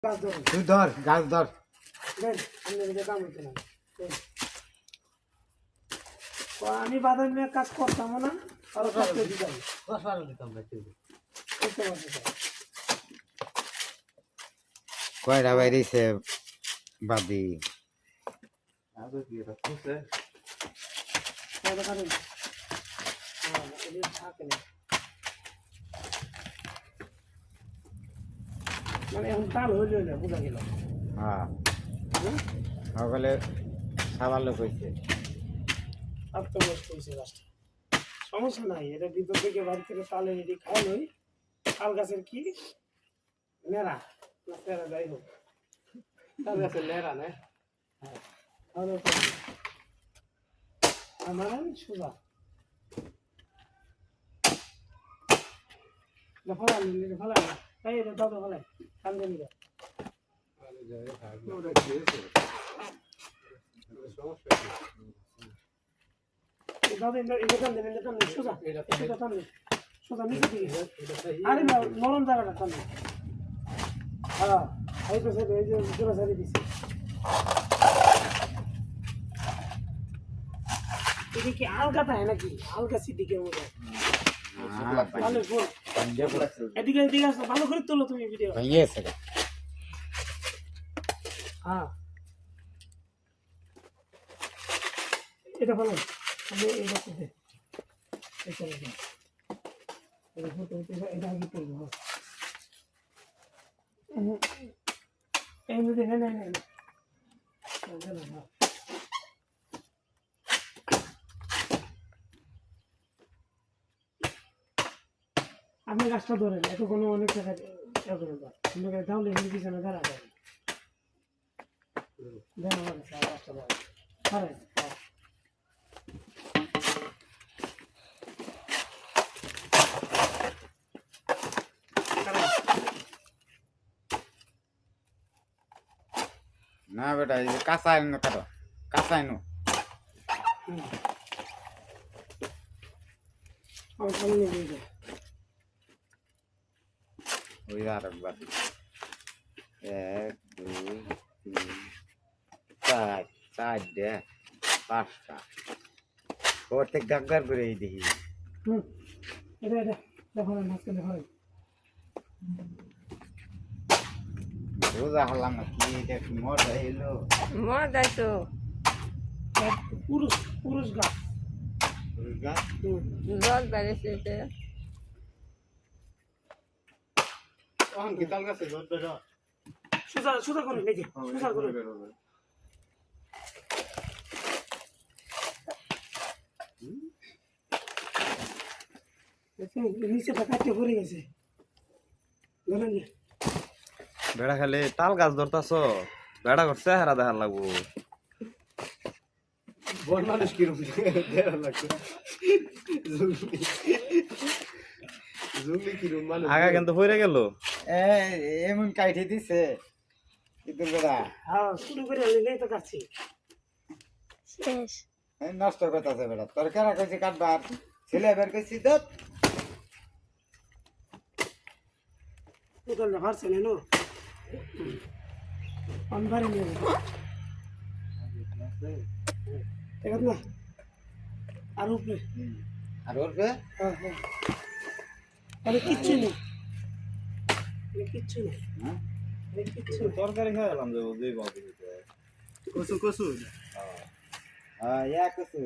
তুই ধর গাছ ধর আমি বাদাম নিয়ে কাজ করতাম না কয়টা বাইরেছে বাদি মানে এখন কাল হইল বোঝা গেল হ্যাঁ সকালে সাবার লোক হয়েছে সমস্যা নাই এটা ভিতর থেকে বাড়ি থেকে তালে রেডি খাই নই তাল গাছের কি নেড়া না তেরা যাই হোক তাল গাছের নেড়া না আমার সোজা ফলাই এই রে দাদা ফলাই কান্দে নিয়ে নরম জায়গাটা টানবে হ্যাঁ এই তো এই যে জোড়া সারি দিচ্ছে এটা কি আলগাটা হয় নাকি আলগা সিদ্দিকের মতো এদিকে এদিকে আসো ভালো করে তোলো তুমি ভিডিও হ্যাঁ এটা ভালো আমি এটা করতে এটা আগে করবো এই মধ্যে হ্যাঁ না আপনি গাছটা ধরেন এত কোনো অনেক টাকা করে তাহলে পিছনে দাঁড়া যায় গাছটা ধরেন না বেটা এই যে কাঁচা আইনো কাটো কাঁচা আইনো ওই আর একবার 1 2 3 4 4 5টা প্রত্যেক গাগগার করে এই দেখি এটা দেখো না মাছ দেখো রোজা হলাম না কি এটা কি মজা এলো মজা তো পুরুষ গাছ জল বেড়েছে সোজা করে লেগে সোজা করে নিচে কাটতে পড়ে গেছে ধরেন বেড়া খালি তাল গাছ ধরতাছ বেড়া করছে হারা দেখার লাগবো বন মানুষ কিরম আগা কিন্তু হয়ে গেল এমন কাইটে দিছে কিন্তু বেড়া হ্যাঁ শুরু করে নেই তো কাটছি শেষ নষ্ট করতেছে বেড়া তোর কেনা কইছে কাটবার ছেলে বের কইছি তো তোর ভারছে নেনো অনবারে নিয়ে ঠিক আছে না আর উপরে আর ওরবে হ্যাঁ হ্যাঁ আরে কিচ্ছু নেই কিচ্ছু নেই হ্যাঁ কিচ্ছু তরকারি খাই এলাম যে বুঝতেই পারছি কসু কসু হ্যাঁ ইয়া কসু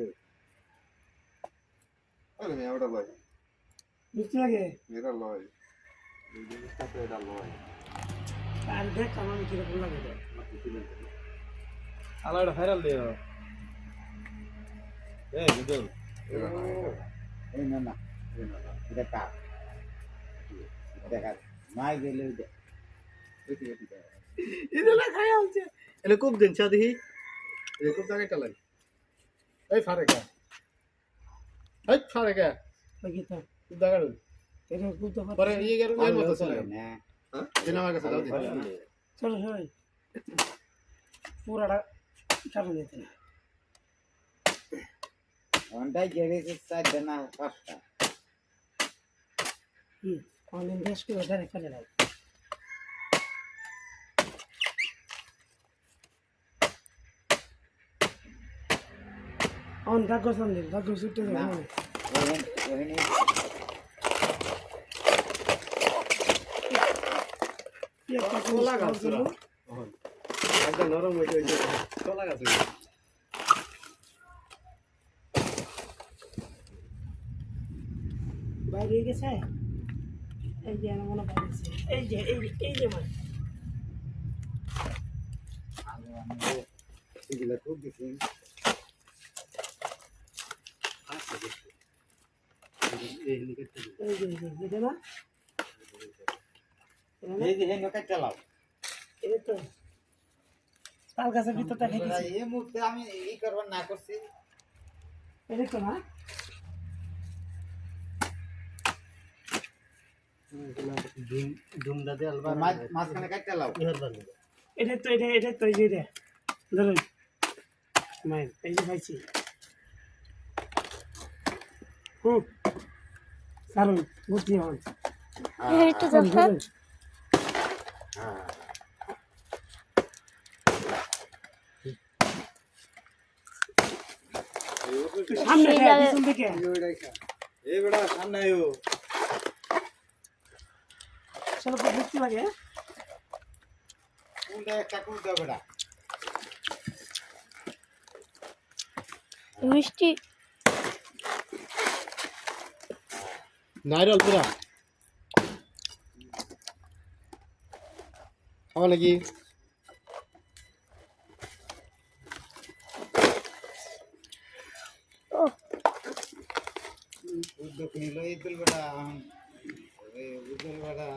আরে মেয়ে ওটা লয় বুঝতে লাগে এটা লয় এই জিনিসটা তো এটা লয় আর দেখ আমার কিরকম লাগে আলাদা ভাইরাল দিও এই বুঝল এটা না এই না না এটা কাপ এটা কাপ মাই গেলে এটা না খাই আছে এলে খুব দিন চা দেখি এই খুব জায়গায় চালাই এই ফারে কা এই ফারে কা বাকি তো খুব জায়গা এটা খুব তো পরে ইয়ে গেল এর মতো চলে না হ্যাঁ দিন আমার কাছে দাও দিন চলো সবাই পুরাটা কাটে দিতে না ওটাই গেড়েছে 4টা না 5টা অনলাইন বেশ করে ডাইরেক্ট কাটে দাও অন ভাগ্য সামনে ভাগ্য ছুটে না যাবে ওখানে কি একটা কলা গাছ গাছ তোরা। একদম নরম হইতে হইতে কলা গাছ হইছে। বাইরে গেছে এই যে মনে পাইছে এই যে মানে আগে আমি এগুলো খুব দেখি এই হেলিকপ্টার এটা না এই যে হেন কাট চালাও এই তো তাল গাছের ভিতরটা বন্ধুরা, খাইতেছি এই মুহূর্তে আমি এই করবার না করছি এটা তো না ধুমদা দে আলবা মাঝখানে কাট চালাও মেহরবানি এটা তো এই যে ধরুন মাইন এই যে খাইছি সারুন বুঝছি হন একটু দেখা সামনে সেই খায়, লাগে। পিছন দিকে এই বেটা সামনে আয়ো চলো তো বুঝতে লাগে কোনটা একটা কোনটা বেটা মিষ্টি নাইরল পুরা খাওয়া নাকি ও উদ্যোগ নিল ইদুল বেটা ওই উদ্যোগ বেটা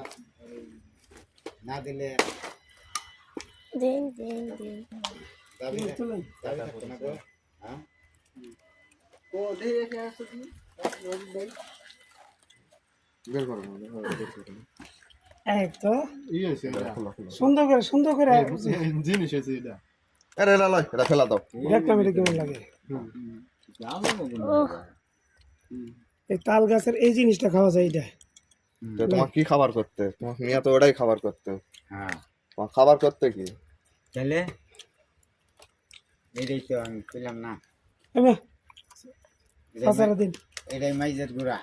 না দিলে দেন দাবি তুলেন দাবি থাকতো না গো হ্যাঁ ও দে কে আসো কি বের করো এই তো ই হইছে সুন্দর করে জিনিস হইছে এটা আরে না লয় এটা ফেলা দাও দেখলাম এটা কেমন লাগে ও এই তাল গাছের এই জিনিসটা খাওয়া যায় এটা তো তোমার কি খাবার করতে তোমার মিয়া তো ওটাই খাবার করতে হ্যাঁ তোমার খাবার করতে কি তাহলে এটাই তো আমি পেলাম না এমে সারা দিন এটাই মাইজের গুড়া